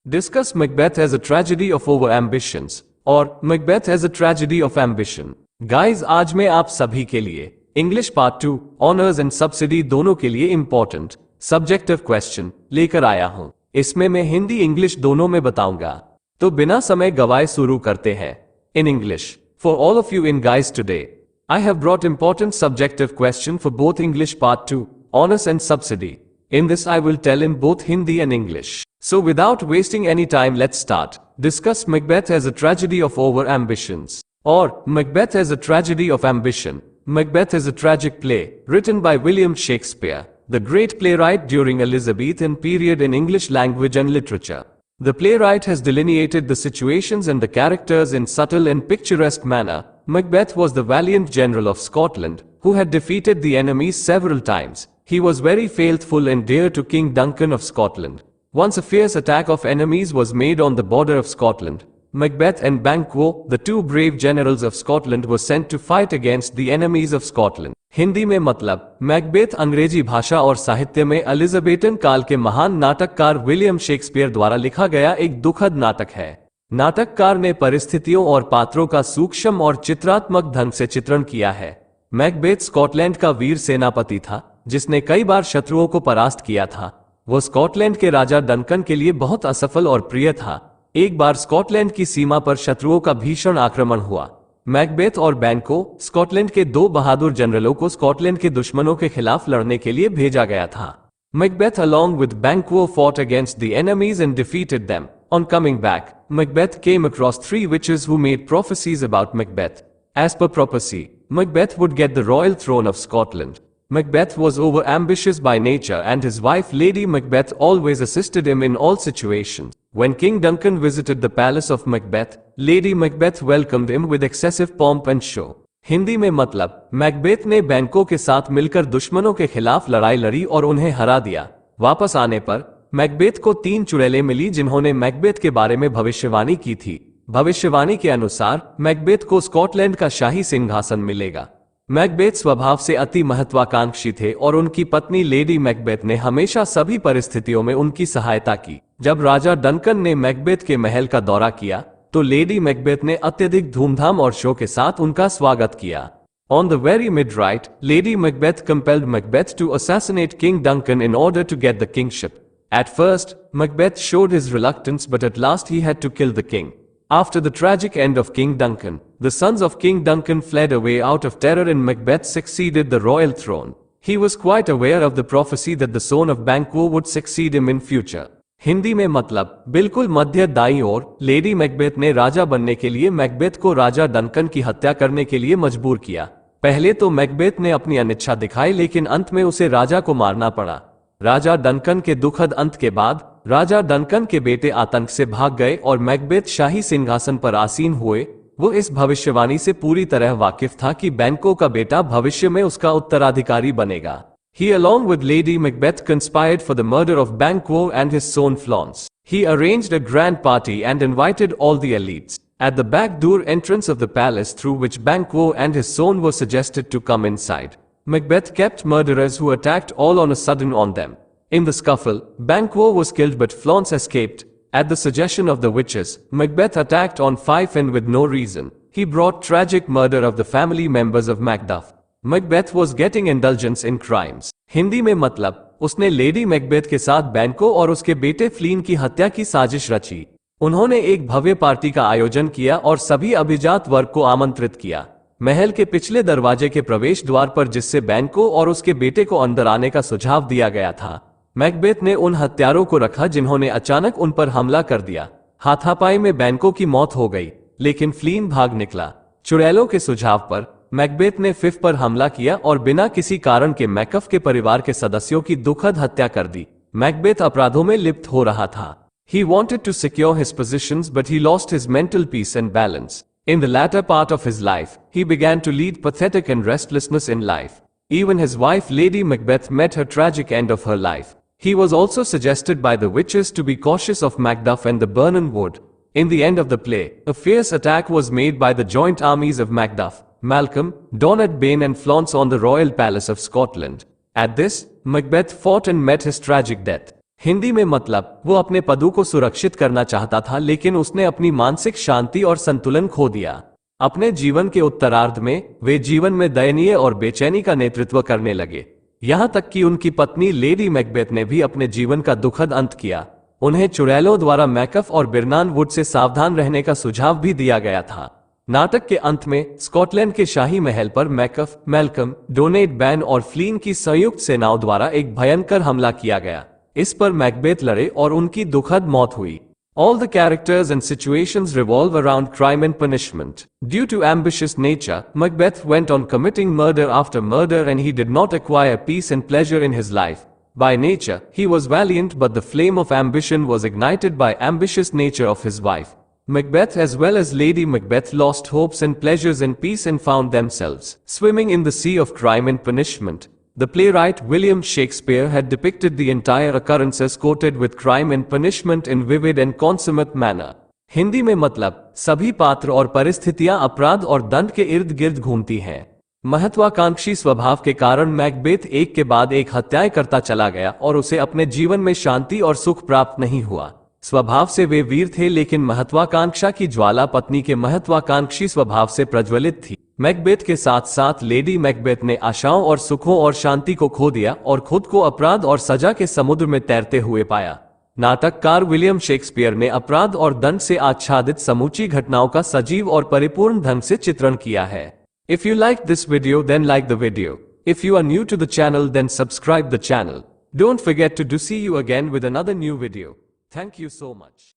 Discuss Macbeth as a tragedy of over ambitions और Macbeth as a tragedy of ambition. Guys, आज मैं आप सभी के लिए English part 2 honours and subsidy दोनों के लिए इंपॉर्टेंट सब्जेक्टिव क्वेश्चन लेकर आया हूं। इसमें मैं हिंदी इंग्लिश दोनों में बताऊंगा, तो बिना समय गवाए शुरू करते हैं। In English for all of you in guys today I have brought important subjective question for both English Part 2, Honors and Subsidy. In this I will tell in both Hindi and English. So without wasting any time, let's start. Discuss Macbeth as a tragedy of over ambitions. Or, Macbeth as a tragedy of ambition. Macbeth is a tragic play, written by William Shakespeare, the great playwright during Elizabethan period in English language and literature. The playwright has delineated the situations and the characters in subtle and picturesque manner. Macbeth was the valiant general of Scotland, who had defeated the enemies several times. He was very faithful and dear to King Duncan of Scotland. Once a fierce attack of enemies was made on the border of Scotland. Macbeth and Banquo, the two brave generals of Scotland, were sent to fight against the enemies of Scotland. Hindi में मतलब Macbeth अंग्रेजी भाषा और साहित्य में Elizabethan काल के महान नाटककार विलियम शेक्सपियर द्वारा लिखा गया एक दुखद नाटक है। नाटककार ने परिस्थितियों और पात्रों का सूक्ष्म और चित्रात्मक ढंग से चित्रण किया है। मैकबेथ स्कॉटलैंड का वीर सेनापति था, जिसने कई बार शत्रुओं को परास्त किया था। वो स्कॉटलैंड के राजा डनकन के लिए बहुत असफल और प्रिय था। एक बार स्कॉटलैंड की सीमा पर शत्रुओं का भीषण आक्रमण हुआ। मैकबेथ और बैंको, स्कॉटलैंड के दो बहादुर जनरलों को स्कॉटलैंड के दुश्मनों के खिलाफ लड़ने के लिए भेजा गया था। Macbeth along with Banquo fought against the enemies and defeated them. On coming back, Macbeth came across three witches who made prophecies about Macbeth. As per prophecy, Macbeth would get the royal throne of Scotland. Macbeth was over-ambitious by nature and his wife Lady Macbeth always assisted him in all situations. When King Duncan visited the palace of Macbeth, Lady Macbeth welcomed him with excessive pomp and show. Hindi में मतलब Macbeth ने बैंको के साथ मिलकर दुश्मनों के खिलाफ लड़ाई लड़ी और उन्हें हरा दिया। वापस आने पर मैकबेथ को 3 चुड़ैलें मिली जिन्होंने मैकबेथ के बारे में भविष्यवाणी की थी। भविष्यवाणी के अनुसार मैकबेथ को स्कॉटलैंड का शाही सिंहासन मिलेगा। मैकबेथ स्वभाव से अति महत्वाकांक्षी थे और उनकी पत्नी लेडी मैकबेथ ने हमेशा सभी परिस्थितियों में उनकी सहायता की। जब राजा डनकन ने मैकबेथ के महल का दौरा किया तो लेडी मैकबेथ ने अत्यधिक धूमधाम और शो के साथ उनका स्वागत किया। On the very midnight, Lady Macbeth compelled Macbeth to assassinate King Duncan in order to get the kingship. At first, Macbeth showed his reluctance, but at last he had to kill the king. After the tragic end of King Duncan, the sons of King Duncan fled away out of terror and Macbeth succeeded the royal throne. He was quite aware of the prophecy that the son of Banquo would succeed him in future. Hindi में मतलब बिल्कुल मध्य दाईं ओर lady Macbeth ने राजा बनने के लिए Macbeth को राजा Duncan की हत्या करने के लिए मजबूर किया। पहले तो मैकबेथ ने अपनी अनिच्छा दिखाई, लेकिन अंत में उसे राजा को मारना पड़ा। राजा डनकन के दुखद अंत के बाद राजा डनकन के बेटे आतंक से भाग गए और मैकबेथ शाही सिंहासन पर आसीन हुए। वो इस भविष्यवाणी से पूरी तरह वाकिफ था कि बैंको का बेटा भविष्य में उसका उत्तराधिकारी बनेगा। He along with Lady Macbeth conspired for the murder of Banquo and his son Flauns. He arranged a grand party and invited all the elites. At the back door entrance of the palace through which Banquo and his son were suggested to come inside, Macbeth kept murderers who attacked all on a sudden on them. In the scuffle, Banquo was killed but Flauns escaped. At the suggestion of the witches, Macbeth attacked on Fife and with no reason. He brought tragic murder of the family members of Macduff. Macbeth was getting indulgence in crimes. Hindi में मतलब उसने lady Macbeth के साथ बैंको और उसके बेटे फ्लीन की हत्या की साजिश रची। उन्होंने एक भव्य पार्टी का आयोजन किया और सभी अभिजात वर्ग को आमंत्रित किया। महल के पिछले दरवाजे के प्रवेश द्वार पर, जिससे बैंको और उसके बेटे को अंदर आने का सुझाव दिया गया था, मैकबेथ ने उन हत्यारों को रखा जिन्होंने अचानक उन पर हमला कर दिया। हाथापाई में बैंको की मौत हो गई, लेकिन फ्लीन भाग निकला। चुड़ैलों के सुझाव पर मैकबेथ ने फिफ पर हमला किया और बिना किसी कारण के मैकफ के परिवार के सदस्यों की दुखद हत्या कर दी। मैकबेथ अपराधों में लिप्त हो रहा था। He wanted to secure his positions, but he lost his mental peace and balance. In the latter part of his life, he began to lead pathetic and restlessness in life. Even his wife Lady Macbeth met her tragic end of her life. He was also suggested by the witches to be cautious of Macduff and the Birnam Wood. In the end of the play, a fierce attack was made by the joint armies of Macduff, Malcolm, Donald-Bane and Flauns on the royal palace of Scotland. At this, Macbeth fought and met his tragic death. Hindi में मतलब वो अपने पदों को सुरक्षित करना चाहता था, लेकिन उसने अपनी मानसिक शांति और संतुलन खो दिया। अपने जीवन के उत्तरार्ध में वे जीवन में दयनीय और बेचैनी का नेतृत्व करने लगे, यहां तक कि उनकी पत्नी लेडी मैकबेथ ने भी अपने जीवन का दुखद अंत किया। उन्हें चुड़ैलों द्वारा मैकफ और बिरनान वुड से सावधान रहने का सुझाव भी दिया गया था। नाटक के अंत में स्कॉटलैंड के शाही महल पर मैकफ, मैल्कम, डोनेट बैन और फ्लीन की संयुक्त सेनाओं द्वारा एक भयंकर हमला किया गया। इस पर मैकबेथ लड़े और उनकी दुखद मौत हुई। All the characters and situations revolve around crime and punishment. Due to ambitious nature, Macbeth went on committing murder after murder, and he did not acquire peace and pleasure in his life. By nature, he was valiant, but the flame of ambition was ignited by ambitious nature of his wife. Macbeth as well as Lady Macbeth lost hopes and pleasures and peace and found themselves swimming in the sea of crime and punishment. The playwright William Shakespeare had depicted the entire occurrences quoted with crime and punishment in vivid and consummate manner. Hindi में मतलब सभी पात्र और परिस्थितियां अपराध और दंड के इर्द गिर्द घूमती हैं। महत्वाकांक्षी स्वभाव के कारण मैकबेथ एक के बाद एक हत्याएं करता चला गया और उसे अपने जीवन में शांति और सुख प्राप्त नहीं हुआ। स्वभाव से वे वीर थे, लेकिन महत्वाकांक्षा की ज्वाला पत्नी के महत्वाकांक्षी स्वभाव से प्रज्वलित थी। मैकबेथ के साथ साथ लेडी मैकबेथ ने आशाओं और सुखों और शांति को खो दिया और खुद को अपराध और सजा के समुद्र में तैरते हुए पाया। नाटककार विलियम शेक्सपियर ने अपराध और दंड से आच्छादित समूची घटनाओं का सजीव और परिपूर्ण ढंग से चित्रण किया है। If you like this video then like the video. If you are new to the channel then subscribe the channel. Don't forget to see you again with another new video. Thank you so much.